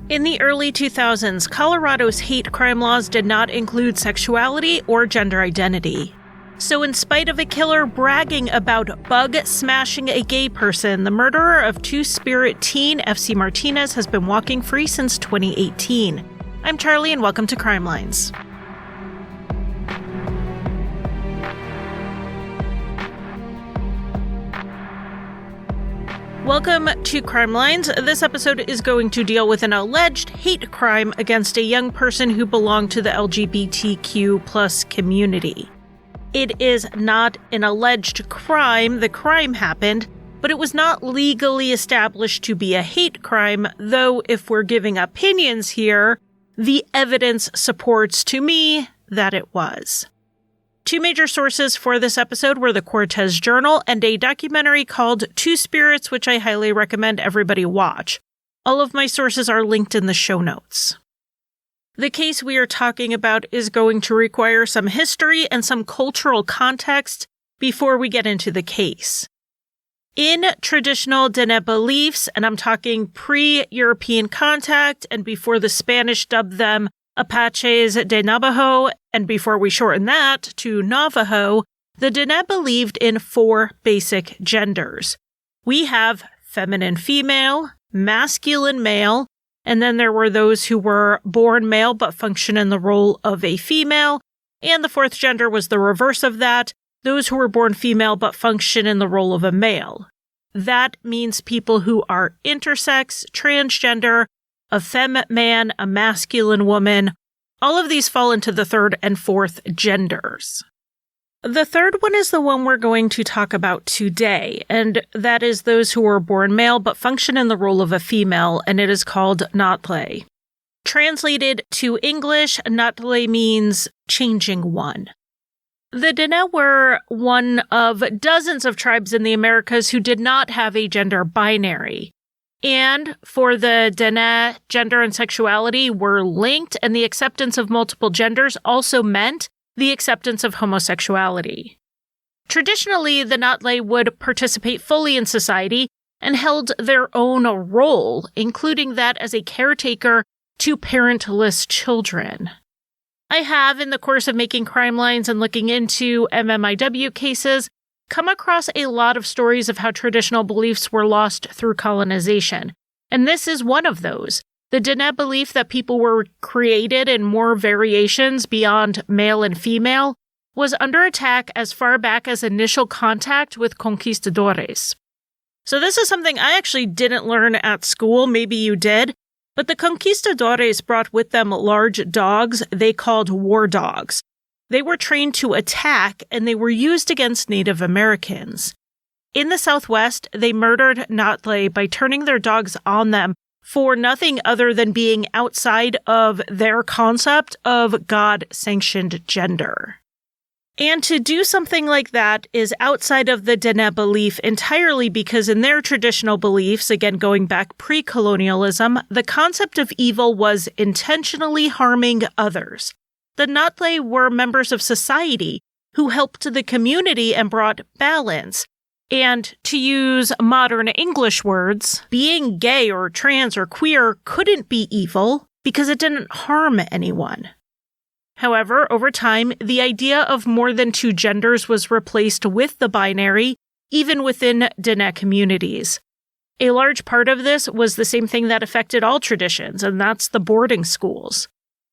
In the early 2000s, Colorado's hate crime laws did not include sexuality or gender identity. So in spite of a killer bragging about bug-smashing a gay person, the murderer of two-spirit teen FC Martinez has been walking free since 2018. I'm Charlie, and welcome to Crime Lines. Welcome to Crime Lines. This episode is going to deal with an alleged hate crime against a young person who belonged to the LGBTQ+ community. It is not an alleged crime. The crime happened, but it was not legally established to be a hate crime, though if we're giving opinions here, the evidence supports to me that it was. Two major sources for this episode were the Cortez Journal and a documentary called Two Spirits, which I highly recommend everybody watch. All of my sources are linked in the show notes. The case we are talking about is going to require some history and some cultural context before we get into the case. In traditional Diné beliefs, and I'm talking pre-European contact and before the Spanish dubbed them Apaches de Navajo, and before we shorten that to Navajo, the Diné believed in four basic genders. We have feminine female, masculine male, and then there were those who were born male but function in the role of a female, and the fourth gender was the reverse of that, those who were born female but function in the role of a male. That means people who are intersex, transgender, a femme man, a masculine woman. All of these fall into the third and fourth genders. The third one is the one we're going to talk about today, and that is those who are born male but function in the role of a female, and it is called Nádleehí. Translated to English, Nádleehí means changing one. The Diné were one of dozens of tribes in the Americas who did not have a gender binary. And for the Diné, gender and sexuality were linked, and the acceptance of multiple genders also meant the acceptance of homosexuality. Traditionally, the Nádleehí would participate fully in society and held their own role, including that as a caretaker to parentless children. I have, in the course of making Crime Lines and looking into MMIW cases, come across a lot of stories of how traditional beliefs were lost through colonization. And this is one of those. The Diné belief that people were created in more variations beyond male and female was under attack as far back as initial contact with conquistadores. So this is something I actually didn't learn at school, maybe you did, but the conquistadores brought with them large dogs they called war dogs. They were trained to attack, and they were used against Native Americans. In the Southwest, they murdered Nádleehí by turning their dogs on them for nothing other than being outside of their concept of God-sanctioned gender. And to do something like that is outside of the Diné belief entirely because in their traditional beliefs, again going back pre-colonialism, the concept of evil was intentionally harming others. The Nádleehí were members of society who helped the community and brought balance. And to use modern English words, being gay or trans or queer couldn't be evil because it didn't harm anyone. However, over time, the idea of more than two genders was replaced with the binary, even within Diné communities. A large part of this was the same thing that affected all traditions, and that's the boarding schools.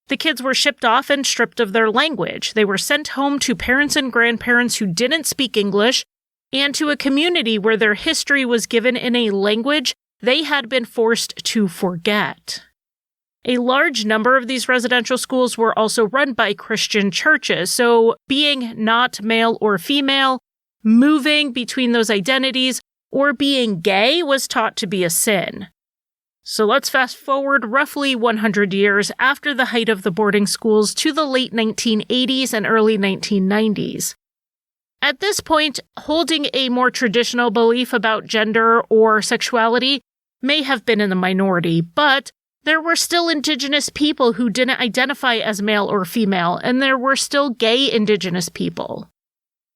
The kids were shipped off and stripped of their language. They were sent home to parents and grandparents who didn't speak English and to a community where their history was given in a language they had been forced to forget. A large number of these residential schools were also run by Christian churches, so being not male or female, moving between those identities, or being gay was taught to be a sin. So let's fast forward roughly 100 years after the height of the boarding schools to the late 1980s and early 1990s. At this point, holding a more traditional belief about gender or sexuality may have been in the minority, but there were still Indigenous people who didn't identify as male or female, and there were still gay Indigenous people.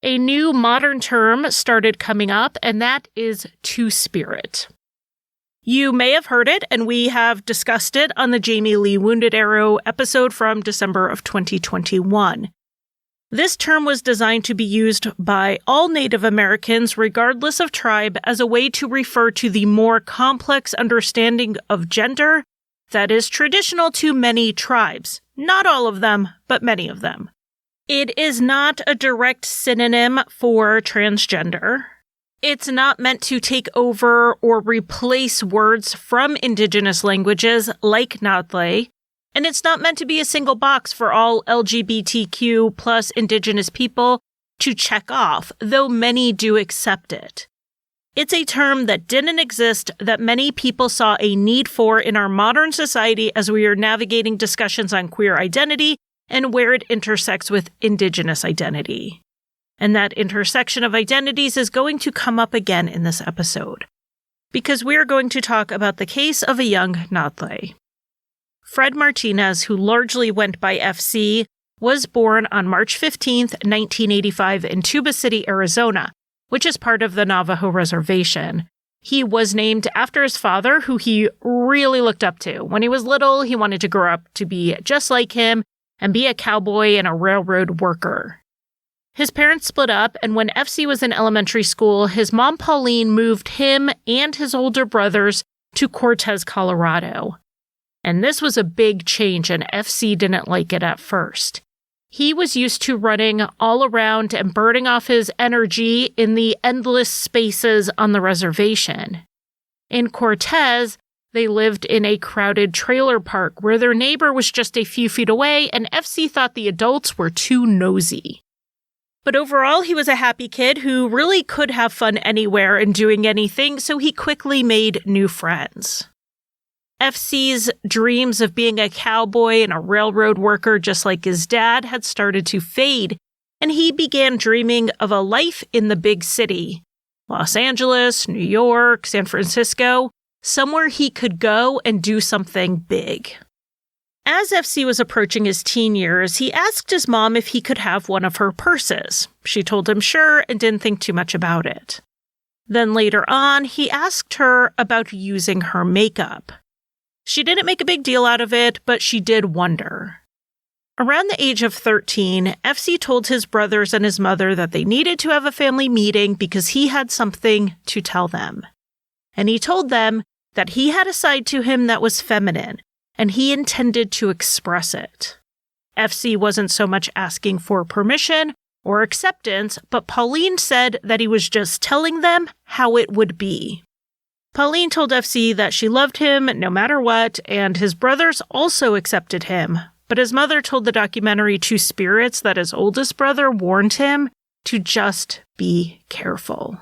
A new modern term started coming up, and that is two-spirit. You may have heard it, and we have discussed it on the Jamie Lee Wounded Arrow episode from December of 2021. This term was designed to be used by all Native Americans, regardless of tribe, as a way to refer to the more complex understanding of gender that is traditional to many tribes. Not all of them, but many of them. It is not a direct synonym for transgender. It's not meant to take over or replace words from Indigenous languages like Nádleehí, and it's not meant to be a single box for all LGBTQ plus Indigenous people to check off, though many do accept it. It's a term that didn't exist that many people saw a need for in our modern society as we are navigating discussions on queer identity and where it intersects with Indigenous identity. And that intersection of identities is going to come up again in this episode, because we are going to talk about the case of a young Nádleehí. Fred Martinez, who largely went by FC, was born on March 15, 1985 in Tuba City, Arizona, which is part of the Navajo Reservation. He was named after his father, who he really looked up to. When he was little, he wanted to grow up to be just like him and be a cowboy and a railroad worker. His parents split up, and when FC was in elementary school, his mom Pauline moved him and his older brothers to Cortez, Colorado. And this was a big change, and FC didn't like it at first. He was used to running all around and burning off his energy in the endless spaces on the reservation. In Cortez, they lived in a crowded trailer park where their neighbor was just a few feet away, and FC thought the adults were too nosy. But overall, he was a happy kid who really could have fun anywhere and doing anything, so he quickly made new friends. FC's dreams of being a cowboy and a railroad worker just like his dad had started to fade, and he began dreaming of a life in the big city. Los Angeles, New York, San Francisco, somewhere he could go and do something big. As FC was approaching his teen years, he asked his mom if he could have one of her purses. She told him sure and didn't think too much about it. Then later on, he asked her about using her makeup. She didn't make a big deal out of it, but she did wonder. Around the age of 13, FC told his brothers and his mother that they needed to have a family meeting because he had something to tell them. And he told them that he had a side to him that was feminine, and he intended to express it. FC wasn't so much asking for permission or acceptance, but Pauline said that he was just telling them how it would be. Pauline told FC that she loved him no matter what, and his brothers also accepted him, but his mother told the documentary Two Spirits that his oldest brother warned him to just be careful.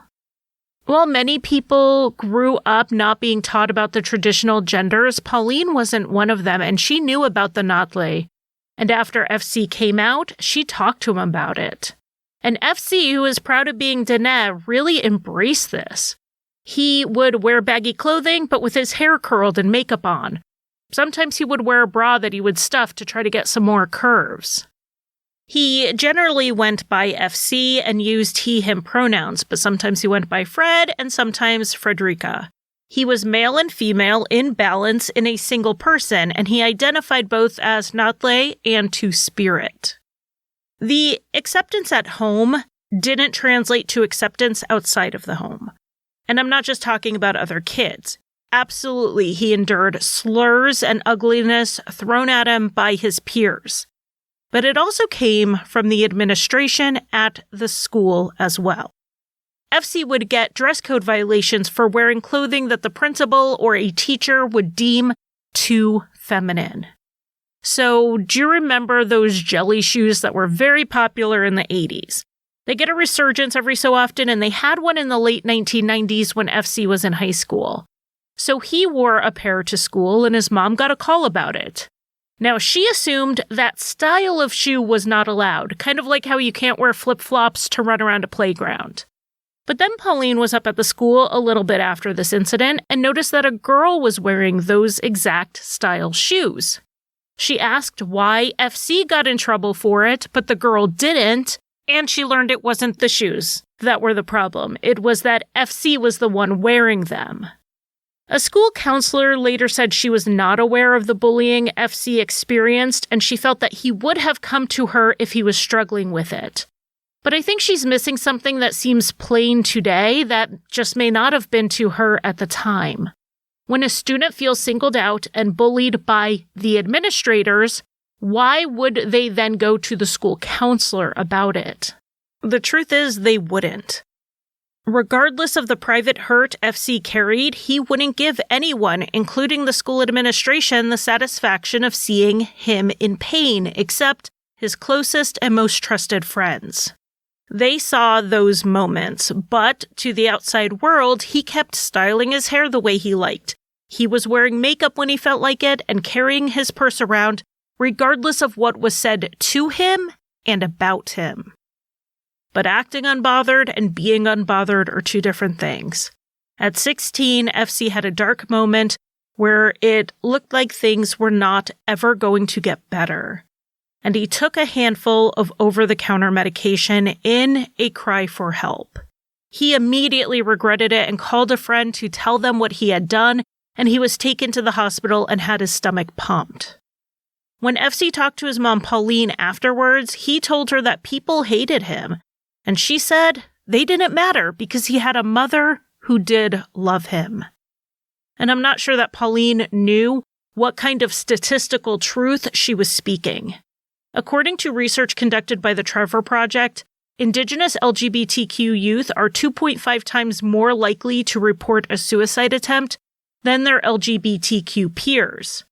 While many people grew up not being taught about the traditional genders, Pauline wasn't one of them, and she knew about the Nádleehí. And after FC came out, she talked to him about it. And FC, who is proud of being Dene, really embraced this. He would wear baggy clothing, but with his hair curled and makeup on. Sometimes he would wear a bra that he would stuff to try to get some more curves. He generally went by FC and used he/him pronouns, but sometimes he went by Fred and sometimes Frederica. He was male and female in balance in a single person, and he identified both as Nádleehí and Two-Spirit. The acceptance at home didn't translate to acceptance outside of the home. And I'm not just talking about other kids. Absolutely, he endured slurs and ugliness thrown at him by his peers. But it also came from the administration at the school as well. FC would get dress code violations for wearing clothing that the principal or a teacher would deem too feminine. So, do you remember those jelly shoes that were very popular in the 80s? They get a resurgence every so often, and they had one in the late 1990s when FC was in high school. So he wore a pair to school, and his mom got a call about it. Now, she assumed that style of shoe was not allowed, kind of like how you can't wear flip-flops to run around a playground. But then Pauline was up at the school a little bit after this incident and noticed that a girl was wearing those exact style shoes. She asked why FC got in trouble for it, but the girl didn't, and she learned it wasn't the shoes that were the problem. It was that FC was the one wearing them. A school counselor later said she was not aware of the bullying FC experienced, and she felt that he would have come to her if he was struggling with it. But I think she's missing something that seems plain today that just may not have been to her at the time. When a student feels singled out and bullied by the administrators, why would they then go to the school counselor about it? The truth is, they wouldn't. Regardless of the private hurt FC carried, he wouldn't give anyone, including the school administration, the satisfaction of seeing him in pain, except his closest and most trusted friends. They saw those moments, but to the outside world, he kept styling his hair the way he liked. He was wearing makeup when he felt like it and carrying his purse around, regardless of what was said to him and about him. But acting unbothered and being unbothered are two different things. At 16, FC had a dark moment where it looked like things were not ever going to get better. And he took a handful of over-the-counter medication in a cry for help. He immediately regretted it and called a friend to tell them what he had done, and he was taken to the hospital and had his stomach pumped. When FC talked to his mom, Pauline, afterwards, he told her that people hated him. And she said they didn't matter because he had a mother who did love him. And I'm not sure that Pauline knew what kind of statistical truth she was speaking. According to research conducted by the Trevor Project, Indigenous LGBTQ youth are 2.5 times more likely to report a suicide attempt than their LGBTQ peers.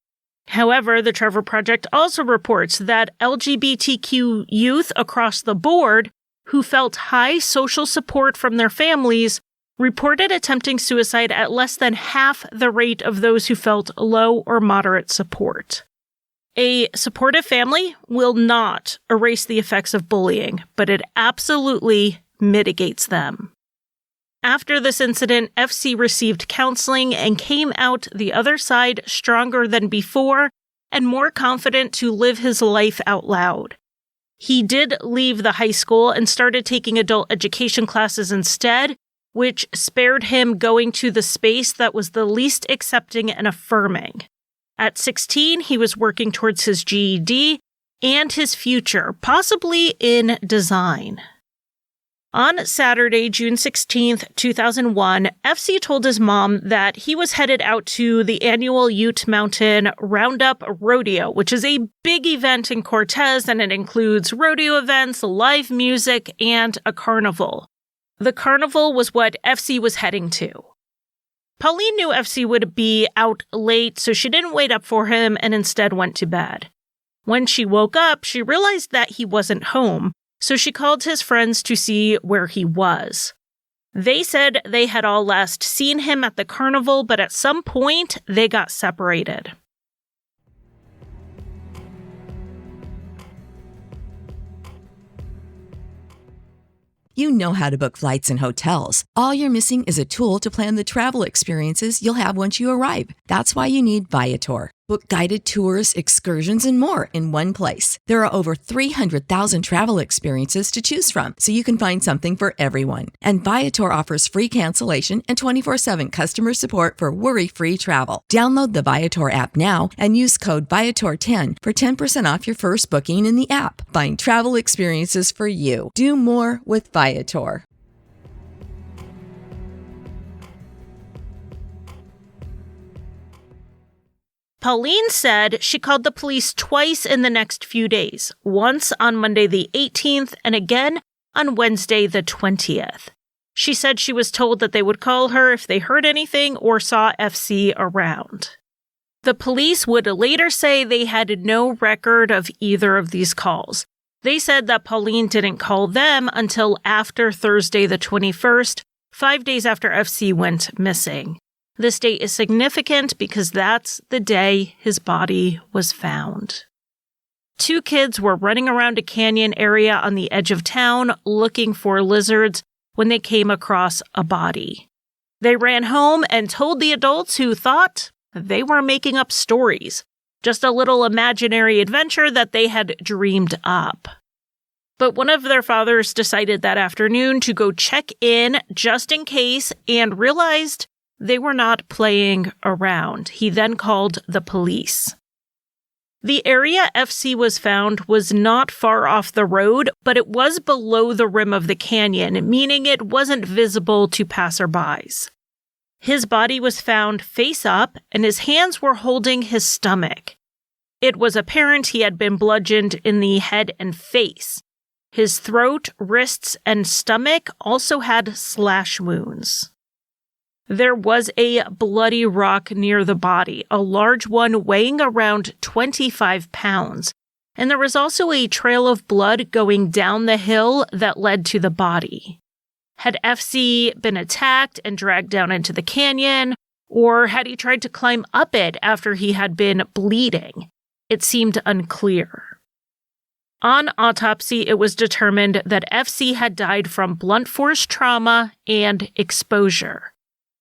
However, the Trevor Project also reports that LGBTQ youth across the board who felt high social support from their families reported attempting suicide at less than half the rate of those who felt low or moderate support. A supportive family will not erase the effects of bullying, but it absolutely mitigates them. After this incident, FC received counseling and came out the other side stronger than before and more confident to live his life out loud. He did leave the high school and started taking adult education classes instead, which spared him going to the space that was the least accepting and affirming. At 16, he was working towards his GED and his future, possibly in design. On Saturday, June 16th, 2001, FC told his mom that he was headed out to the annual Ute Mountain Roundup Rodeo, which is a big event in Cortez, and it includes rodeo events, live music, and a carnival. The carnival was what FC was heading to. Pauline knew FC would be out late, so she didn't wait up for him and instead went to bed. When she woke up, she realized that he wasn't home, so she called his friends to see where he was. They said they had all last seen him at the carnival, but at some point, they got separated. You know how to book flights and hotels. All you're missing is a tool to plan the travel experiences you'll have once you arrive. That's why you need Viator. Book guided tours, excursions, and more in one place. There are over 300,000 travel experiences to choose from, so you can find something for everyone. And Viator offers free cancellation and 24/7 customer support for worry-free travel. Download the Viator app now and use code Viator10 for 10% off your first booking in the app. Find travel experiences for you. Do more with Viator. Pauline said she called the police twice in the next few days, once on Monday the 18th and again on Wednesday the 20th. She said she was told that they would call her if they heard anything or saw FC around. The police would later say they had no record of either of these calls. They said that Pauline didn't call them until after Thursday the 21st, 5 days after FC went missing. This date is significant because that's the day his body was found. 2 kids were running around a canyon area on the edge of town looking for lizards when they came across a body. They ran home and told the adults who thought they were making up stories, just a little imaginary adventure that they had dreamed up. But one of their fathers decided that afternoon to go check in just in case and realized they were not playing around. He then called the police. The area FC was found was not far off the road, but it was below the rim of the canyon, meaning it wasn't visible to passerbys. His body was found face up, and his hands were holding his stomach. It was apparent he had been bludgeoned in the head and face. His throat, wrists, and stomach also had slash wounds. There was a bloody rock near the body, a large one weighing around 25 pounds, and there was also a trail of blood going down the hill that led to the body. Had FC been attacked and dragged down into the canyon, or had he tried to climb up it after he had been bleeding? It seemed unclear. On autopsy, it was determined that FC had died from blunt force trauma and exposure.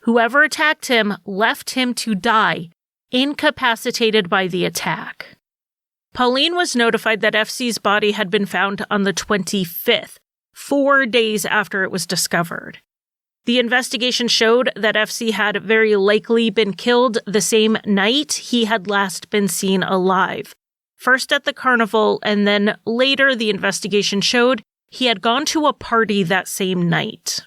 Whoever attacked him left him to die, incapacitated by the attack. Pauline was notified that FC's body had been found on the 25th, 4 days after it was discovered. The investigation showed that FC had very likely been killed the same night he had last been seen alive. First at the carnival, and then later the investigation showed he had gone to a party that same night.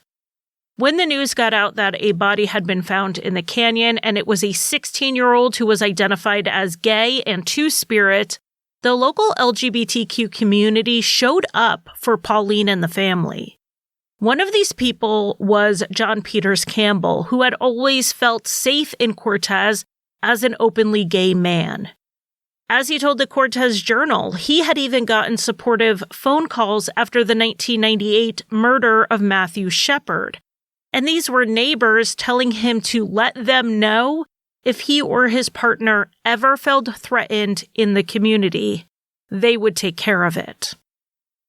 When the news got out that a body had been found in the canyon and it was a 16-year-old who was identified as gay and two-spirit, the local LGBTQ community showed up for Pauline and the family. One of these people was John Peters Campbell, who had always felt safe in Cortez as an openly gay man. As he told the Cortez Journal, he had even gotten supportive phone calls after the 1998 murder of Matthew Shepard. And these were neighbors telling him to let them know if he or his partner ever felt threatened in the community, they would take care of it.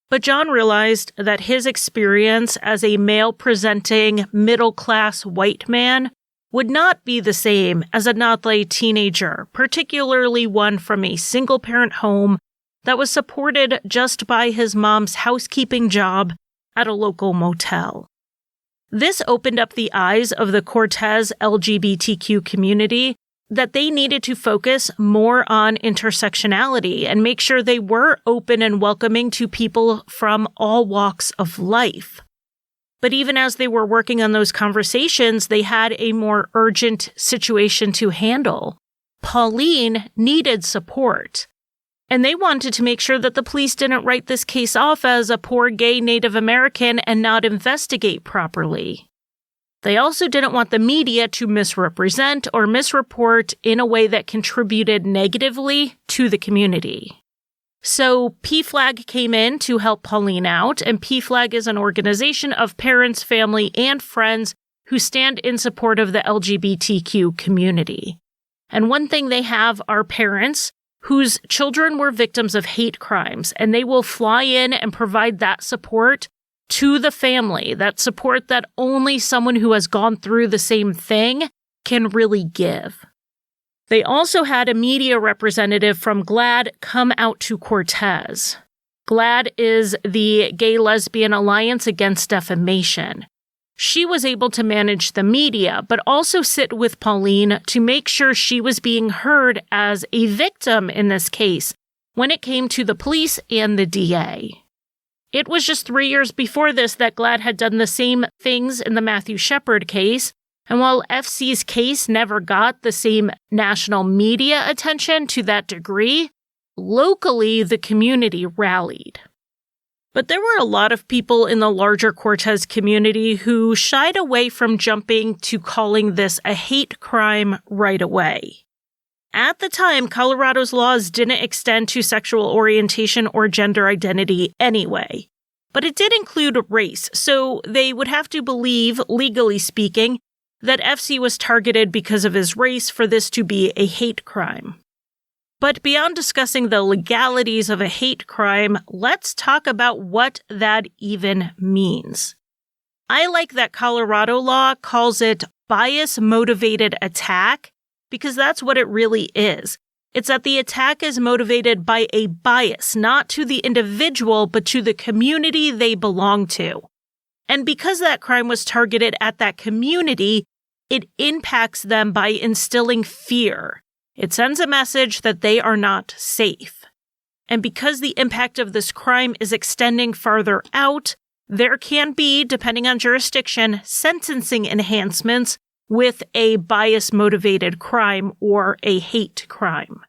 But John realized that his experience as a male-presenting, middle-class white man would not be the same as a Nádleehí teenager, particularly one from a single-parent home that was supported just by his mom's housekeeping job at a local motel. This opened up the eyes of the Cortez LGBTQ community that they needed to focus more on intersectionality and make sure they were open and welcoming to people from all walks of life. But even as they were working on those conversations, they had a more urgent situation to handle. Pauline needed support. And they wanted to make sure that the police didn't write this case off as a poor gay Native American and not investigate properly. They also didn't want the media to misrepresent or misreport in a way that contributed negatively to the community. So PFLAG came in to help Pauline out, and PFLAG is an organization of parents, family, and friends who stand in support of the LGBTQ community. And one thing they have are parents whose children were victims of hate crimes, and they will fly in and provide that support to the family, that support that only someone who has gone through the same thing can really give. They also had a media representative from GLAAD come out to Cortez. GLAAD is the Gay Lesbian Alliance Against Defamation. She was able to manage the media, but also sit with Pauline to make sure she was being heard as a victim in this case when it came to the police and the DA. It was just 3 years before this that GLAAD had done the same things in the Matthew Shepard case, and while FC's case never got the same national media attention to that degree, locally the community rallied. But there were a lot of people in the larger Cortez community who shied away from jumping to calling this a hate crime right away. At the time, Colorado's laws didn't extend to sexual orientation or gender identity anyway. But it did include race, so they would have to believe, legally speaking, that FC was targeted because of his race for this to be a hate crime. But beyond discussing the legalities of a hate crime, let's talk about what that even means. I like that Colorado law calls it bias-motivated attack because that's what it really is. It's that the attack is motivated by a bias, not to the individual, but to the community they belong to. And because that crime was targeted at that community, it impacts them by instilling fear. It sends a message that they are not safe. And because the impact of this crime is extending farther out, there can be, depending on jurisdiction, sentencing enhancements with a bias-motivated crime or a hate crime.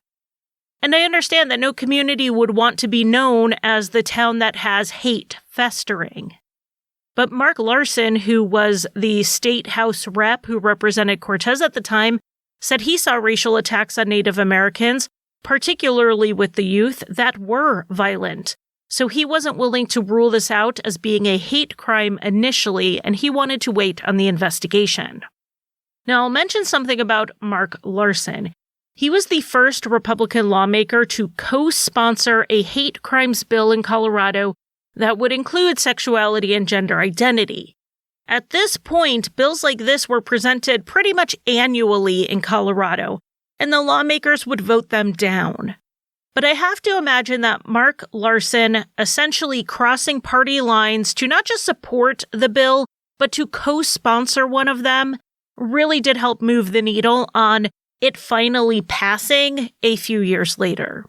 And I understand that no community would want to be known as the town that has hate festering. But Mark Larson, who was the state house rep who represented Cortez at the time, said he saw racial attacks on Native Americans, particularly with the youth, that were violent. So he wasn't willing to rule this out as being a hate crime initially, and he wanted to wait on the investigation. Now, I'll mention something about Mark Larson. He was the first Republican lawmaker to co-sponsor a hate crimes bill in Colorado that would include sexuality and gender identity. At this point, bills like this were presented pretty much annually in Colorado, and the lawmakers would vote them down. But I have to imagine that Mark Larson essentially crossing party lines to not just support the bill, but to co-sponsor one of them really did help move the needle on it finally passing a few years later.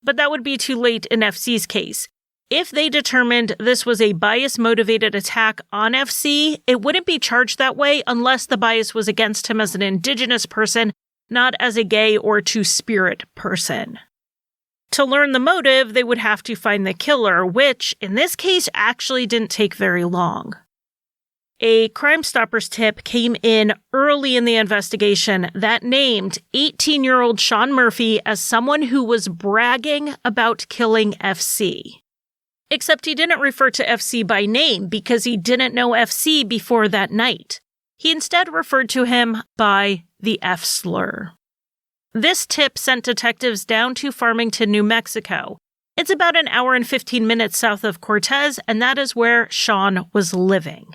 But that would be too late in FC's case. If they determined this was a bias-motivated attack on FC, it wouldn't be charged that way unless the bias was against him as an Indigenous person, not as a gay or two-spirit person. To learn the motive, they would have to find the killer, which, in this case, actually didn't take very long. A Crime Stoppers tip came in early in the investigation that named 18-year-old Sean Murphy as someone who was bragging about killing FC. Except he didn't refer to FC by name because he didn't know FC before that night. He instead referred to him by the F slur. This tip sent detectives down to Farmington, New Mexico. It's about an hour and 15 minutes south of Cortez, and that is where Sean was living.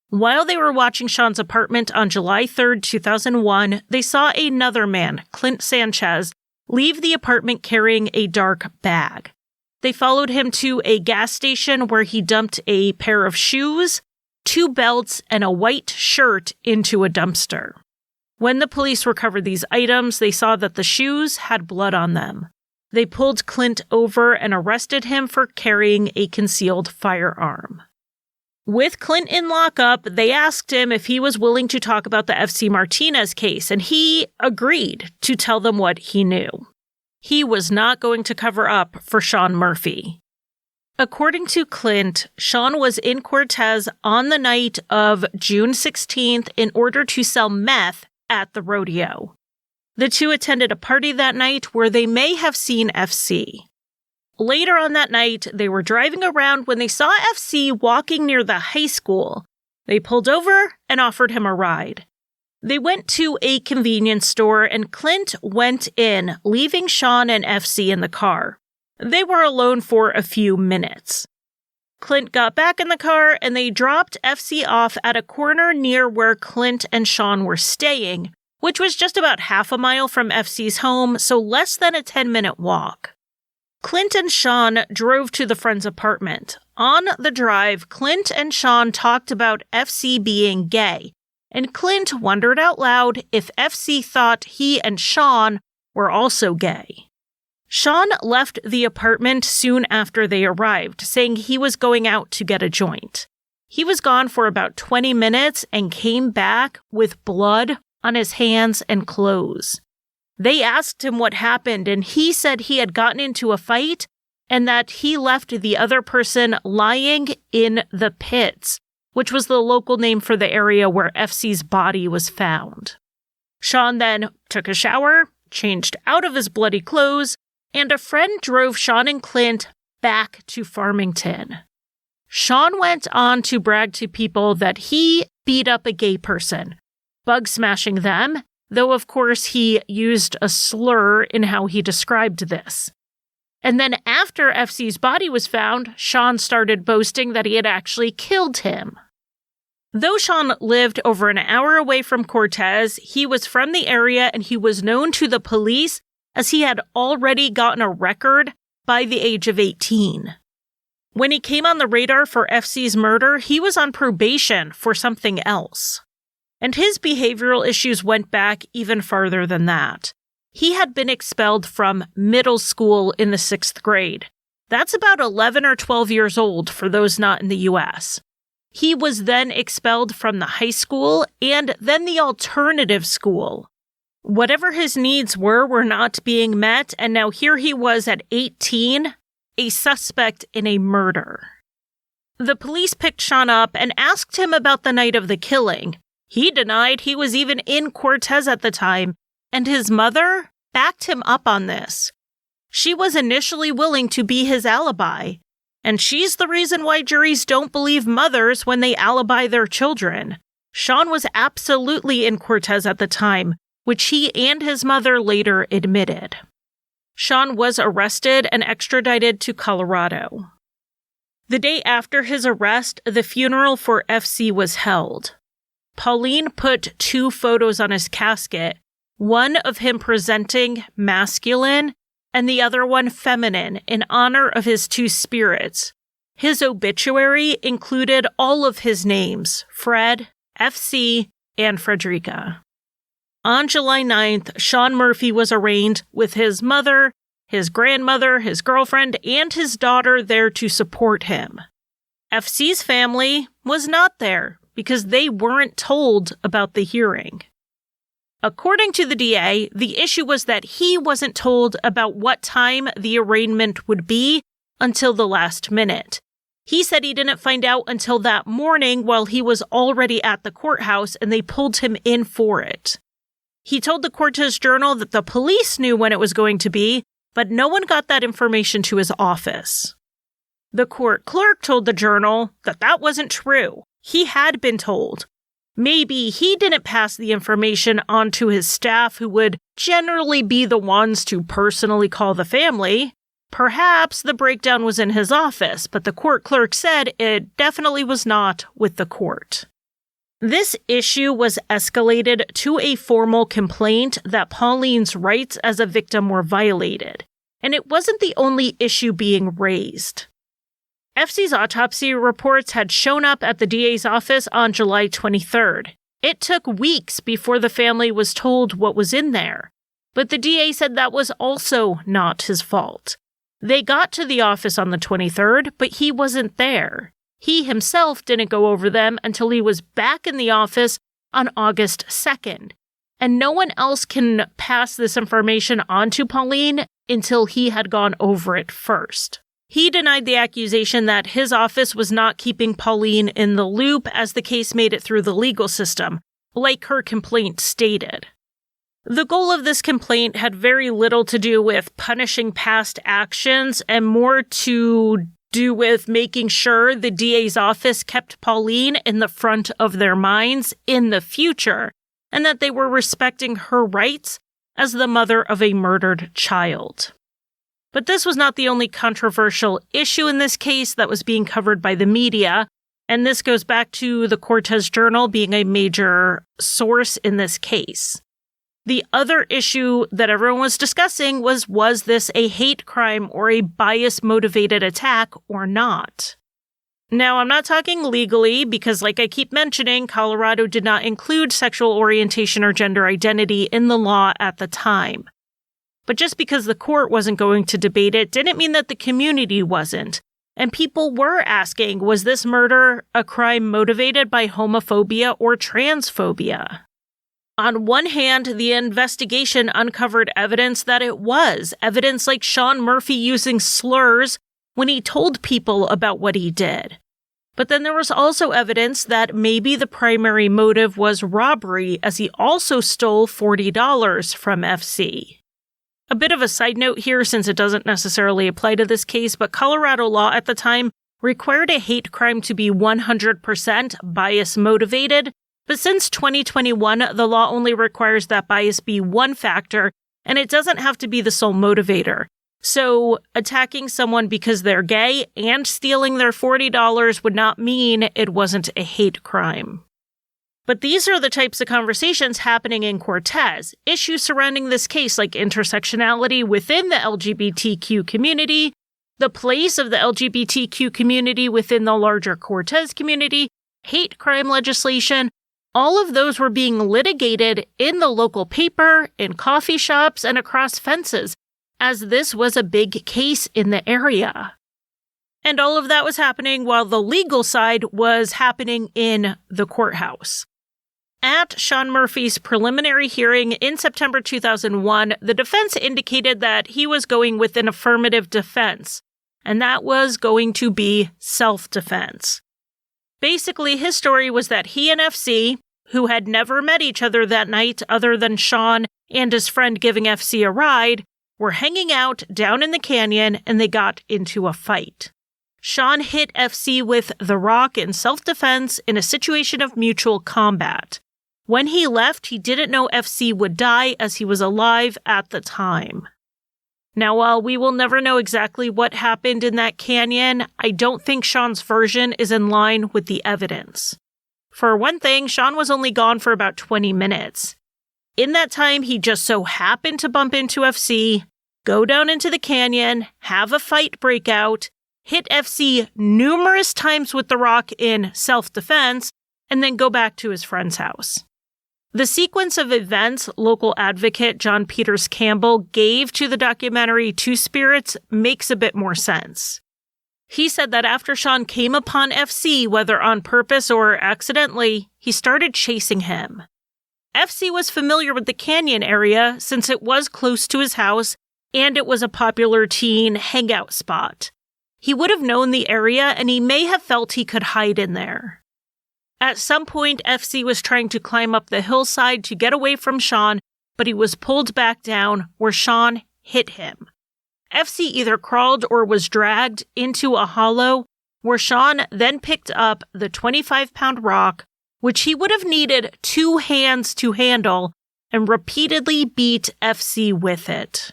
While they were watching Sean's apartment on July 3rd, 2001, they saw another man, Clint Sanchez, leave the apartment carrying a dark bag. They followed him to a gas station where he dumped a pair of shoes, 2 belts, and a white shirt into a dumpster. When the police recovered these items, they saw that the shoes had blood on them. They pulled Clint over and arrested him for carrying a concealed firearm. With Clint in lockup, they asked him if he was willing to talk about the FC Martinez case, and he agreed to tell them what he knew. He was not going to cover up for Sean Murphy. According to Clint, Sean was in Cortez on the night of June 16th in order to sell meth at the rodeo. The two attended a party that night where they may have seen FC. Later on that night, they were driving around when they saw FC walking near the high school. They pulled over and offered him a ride. They went to a convenience store and Clint went in, leaving Sean and FC in the car. They were alone for a few minutes. Clint got back in the car and they dropped FC off at a corner near where Clint and Sean were staying, which was just about half a mile from FC's home, so less than a 10-minute walk. Clint and Sean drove to the friend's apartment. On the drive, Clint and Sean talked about FC being gay, and Clint wondered out loud if FC thought he and Sean were also gay. Sean left the apartment soon after they arrived, saying he was going out to get a joint. He was gone for about 20 minutes and came back with blood on his hands and clothes. They asked him what happened, and he said he had gotten into a fight and that he left the other person lying in the pits, which was the local name for the area where FC's body was found. Sean then took a shower, changed out of his bloody clothes, and a friend drove Sean and Clint back to Farmington. Sean went on to brag to people that he beat up a gay person, bug smashing them, though of course he used a slur in how he described this. And then after FC's body was found, Sean started boasting that he had actually killed him. Though Sean lived over an hour away from Cortez, he was from the area and he was known to the police as he had already gotten a record by the age of 18. When he came on the radar for FC's murder, he was on probation for something else. And his behavioral issues went back even farther than that. He had been expelled from middle school in the 6th grade. That's about 11 or 12 years old for those not in the U.S. He was then expelled from the high school and then the alternative school. Whatever his needs were not being met, and now here he was at 18, a suspect in a murder. The police picked Sean up and asked him about the night of the killing. He denied he was even in Cortez at the time, and his mother backed him up on this. She was initially willing to be his alibi, and she's the reason why juries don't believe mothers when they alibi their children. Sean was absolutely in Cortez at the time, which he and his mother later admitted. Sean was arrested and extradited to Colorado. The day after his arrest, the funeral for FC was held. Pauline put 2 photos on his casket, one of him presenting masculine and the other one feminine in honor of his 2 spirits. His obituary included all of his names, Fred, FC, and Frederica. On July 9th, Sean Murphy was arraigned with his mother, his grandmother, his girlfriend, and his daughter there to support him. FC's family was not there because they weren't told about the hearing. According to the DA, the issue was that he wasn't told about what time the arraignment would be until the last minute. He said he didn't find out until that morning while he was already at the courthouse and they pulled him in for it. He told the Cortez Journal that the police knew when it was going to be, but no one got that information to his office. The court clerk told the Journal that that wasn't true. He had been told. Maybe he didn't pass the information on to his staff, who would generally be the ones to personally call the family. Perhaps the breakdown was in his office, but the court clerk said it definitely was not with the court. This issue was escalated to a formal complaint that Pauline's rights as a victim were violated, and it wasn't the only issue being raised. FC's autopsy reports had shown up at the DA's office on July 23rd. It took weeks before the family was told what was in there, but the DA said that was also not his fault. They got to the office on the 23rd, but he wasn't there. He himself didn't go over them until he was back in the office on August 2nd, and no one else can pass this information on to Pauline until he had gone over it first. He denied the accusation that his office was not keeping Pauline in the loop as the case made it through the legal system, like her complaint stated. The goal of this complaint had very little to do with punishing past actions and more to do with making sure the DA's office kept Pauline in the front of their minds in the future, and that they were respecting her rights as the mother of a murdered child. But this was not the only controversial issue in this case that was being covered by the media, and this goes back to the Cortez Journal being a major source in this case. The other issue that everyone was discussing was this a hate crime or a bias-motivated attack or not? Now, I'm not talking legally because, like I keep mentioning, Colorado did not include sexual orientation or gender identity in the law at the time. But just because the court wasn't going to debate it didn't mean that the community wasn't. And people were asking, was this murder a crime motivated by homophobia or transphobia? On one hand, the investigation uncovered evidence that it was, evidence like Sean Murphy using slurs when he told people about what he did. But then there was also evidence that maybe the primary motive was robbery, as he also stole $40 from FC. A bit of a side note here, since it doesn't necessarily apply to this case, but Colorado law at the time required a hate crime to be 100% bias motivated, but since 2021, the law only requires that bias be one factor, and it doesn't have to be the sole motivator. So attacking someone because they're gay and stealing their $40 would not mean it wasn't a hate crime. But these are the types of conversations happening in Cortez, issues surrounding this case like intersectionality within the LGBTQ community, the place of the LGBTQ community within the larger Cortez community, hate crime legislation, All of those were being litigated in the local paper, in coffee shops, and across fences, as this was a big case in the area. And all of that was happening while the legal side was happening in the courthouse. At Sean Murphy's preliminary hearing in September 2001, the defense indicated that he was going with an affirmative defense, and that was going to be self-defense. Basically, his story was that he and FC, who had never met each other that night other than Sean and his friend giving FC a ride, were hanging out down in the canyon and they got into a fight. Sean hit FC with the rock in self-defense in a situation of mutual combat. When he left, he didn't know FC would die as he was alive at the time. Now, while we will never know exactly what happened in that canyon, I don't think Sean's version is in line with the evidence. For one thing, Sean was only gone for about 20 minutes. In that time, he just so happened to bump into FC, go down into the canyon, have a fight break out, hit FC numerous times with the rock in self-defense, and then go back to his friend's house. The sequence of events local advocate John Peters Campbell gave to the documentary Two Spirits makes a bit more sense. He said that after Sean came upon FC, whether on purpose or accidentally, he started chasing him. FC was familiar with the canyon area since it was close to his house and it was a popular teen hangout spot. He would have known the area and he may have felt he could hide in there. At some point, FC was trying to climb up the hillside to get away from Sean, but he was pulled back down where Sean hit him. FC either crawled or was dragged into a hollow where Sean then picked up the 25-pound rock, which he would have needed 2 hands to handle, and repeatedly beat FC with it.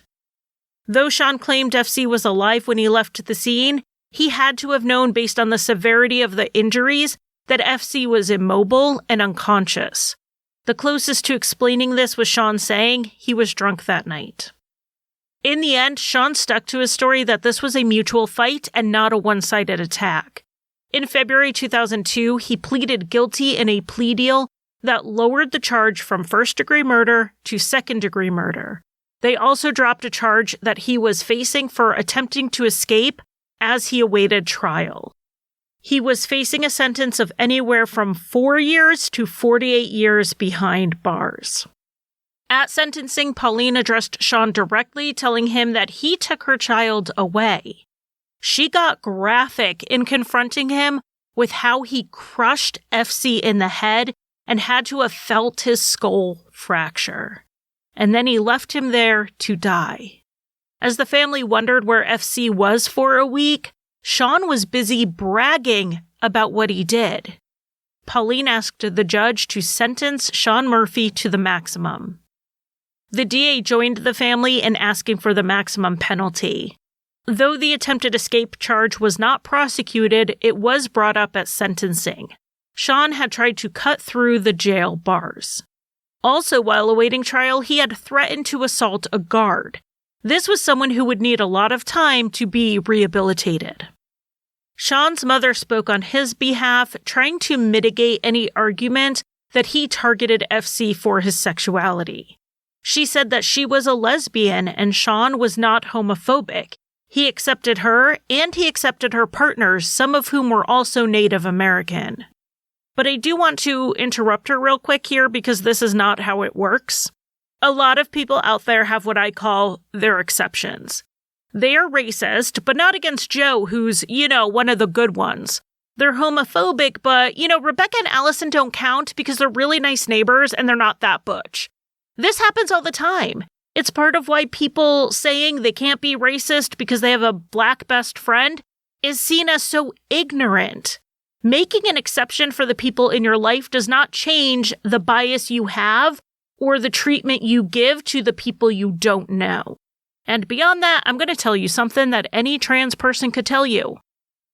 Though Sean claimed FC was alive when he left the scene, he had to have known based on the severity of the injuries that FC was immobile and unconscious. The closest to explaining this was Sean saying he was drunk that night. In the end, Sean stuck to his story that this was a mutual fight and not a one-sided attack. In February 2002, he pleaded guilty in a plea deal that lowered the charge from first-degree murder to second-degree murder. They also dropped a charge that he was facing for attempting to escape as he awaited trial. He was facing a sentence of anywhere from 4 years to 48 years behind bars. At sentencing, Pauline addressed Sean directly, telling him that he took her child away. She got graphic in confronting him with how he crushed FC in the head and had to have felt his skull fracture. And then he left him there to die. As the family wondered where FC was for a week, Sean was busy bragging about what he did. Pauline asked the judge to sentence Sean Murphy to the maximum. The DA joined the family in asking for the maximum penalty. Though the attempted escape charge was not prosecuted, it was brought up at sentencing. Sean had tried to cut through the jail bars. Also, while awaiting trial, he had threatened to assault a guard. This was someone who would need a lot of time to be rehabilitated. Sean's mother spoke on his behalf, trying to mitigate any argument that he targeted FC for his sexuality. She said that she was a lesbian and Sean was not homophobic. He accepted her and he accepted her partners, some of whom were also Native American. But I do want to interrupt her real quick here because this is not how it works. A lot of people out there have what I call their exceptions. They are racist, but not against Joe, who's, one of the good ones. They're homophobic, but, Rebecca and Allison don't count because they're really nice neighbors and they're not that butch. This happens all the time. It's part of why people saying they can't be racist because they have a black best friend is seen as so ignorant. Making an exception for the people in your life does not change the bias you have or the treatment you give to the people you don't know. And beyond that, I'm going to tell you something that any trans person could tell you.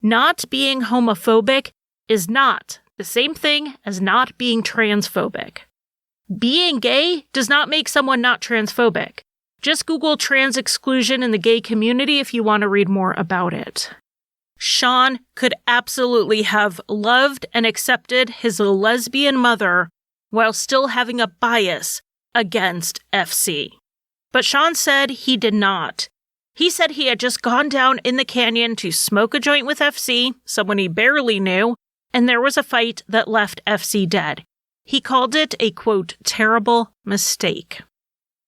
Not being homophobic is not the same thing as not being transphobic. Being gay does not make someone not transphobic. Just Google trans exclusion in the gay community if you want to read more about it. Sean could absolutely have loved and accepted his lesbian mother while still having a bias against FC. But Sean said he did not. He said he had just gone down in the canyon to smoke a joint with FC, someone he barely knew, and there was a fight that left FC dead. He called it a, quote, terrible mistake.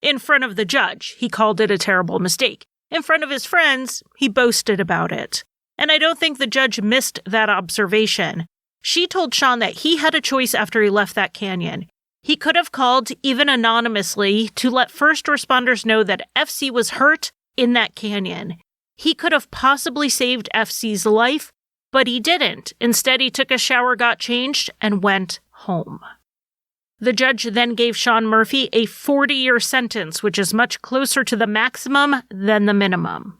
In front of the judge, he called it a terrible mistake. In front of his friends, he boasted about it. And I don't think the judge missed that observation. She told Sean that he had a choice after he left that canyon. He could have called, even anonymously, to let first responders know that FC was hurt in that canyon. He could have possibly saved FC's life, but he didn't. Instead, he took a shower, got changed, and went home. The judge then gave Sean Murphy a 40-year sentence, which is much closer to the maximum than the minimum.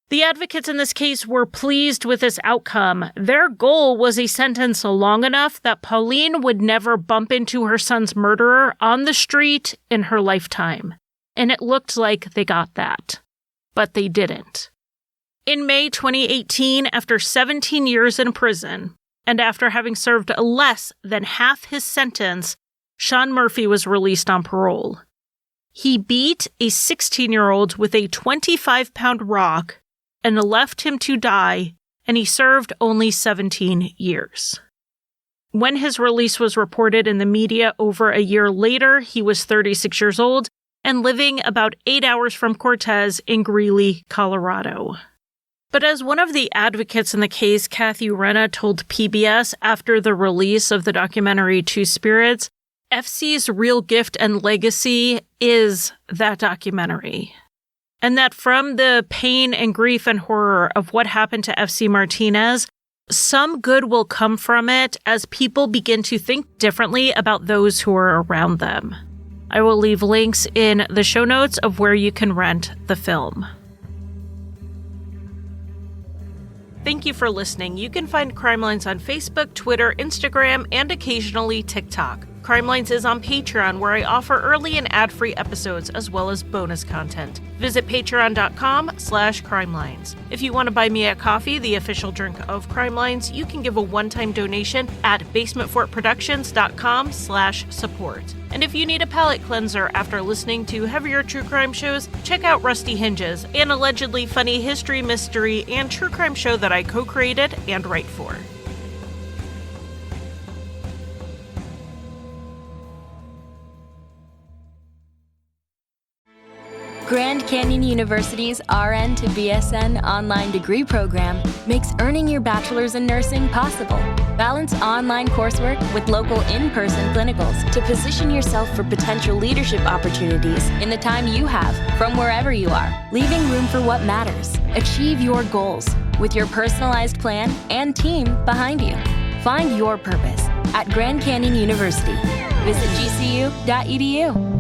The advocates in this case were pleased with this outcome. Their goal was a sentence long enough that Pauline would never bump into her son's murderer on the street in her lifetime. And it looked like they got that. But they didn't. In May 2018, after 17 years in prison, and after having served less than half his sentence, Sean Murphy was released on parole. He beat a 16-year-old with a 25-pound rock and left him to die, and he served only 17 years. When his release was reported in the media over a year later, he was 36 years old and living about 8 hours from Cortez in Greeley, Colorado. But as one of the advocates in the case, Kathy Renna, told PBS after the release of the documentary Two Spirits, FC's real gift and legacy is that documentary. And that from the pain and grief and horror of what happened to FC Martinez, some good will come from it as people begin to think differently about those who are around them. I will leave links in the show notes of where you can rent the film. Thank you for listening. You can find Crime Lines on Facebook, Twitter, Instagram, and occasionally TikTok. Crime Lines is on Patreon, where I offer early and ad-free episodes as well as bonus content. Visit patreon.com/crimelines. If you want to buy me a coffee, the official drink of Crime Lines, you can give a one-time donation at basementfortproductions.com/support. And if you need a palate cleanser after listening to heavier true crime shows, check out Rusty Hinges, an allegedly funny history, mystery, and true crime show that I co-created and write for. Grand Canyon University's RN to BSN online degree program makes earning your bachelor's in nursing possible. Balance online coursework with local in-person clinicals to position yourself for potential leadership opportunities in the time you have from wherever you are, leaving room for what matters. Achieve your goals with your personalized plan and team behind you. Find your purpose at Grand Canyon University. Visit gcu.edu.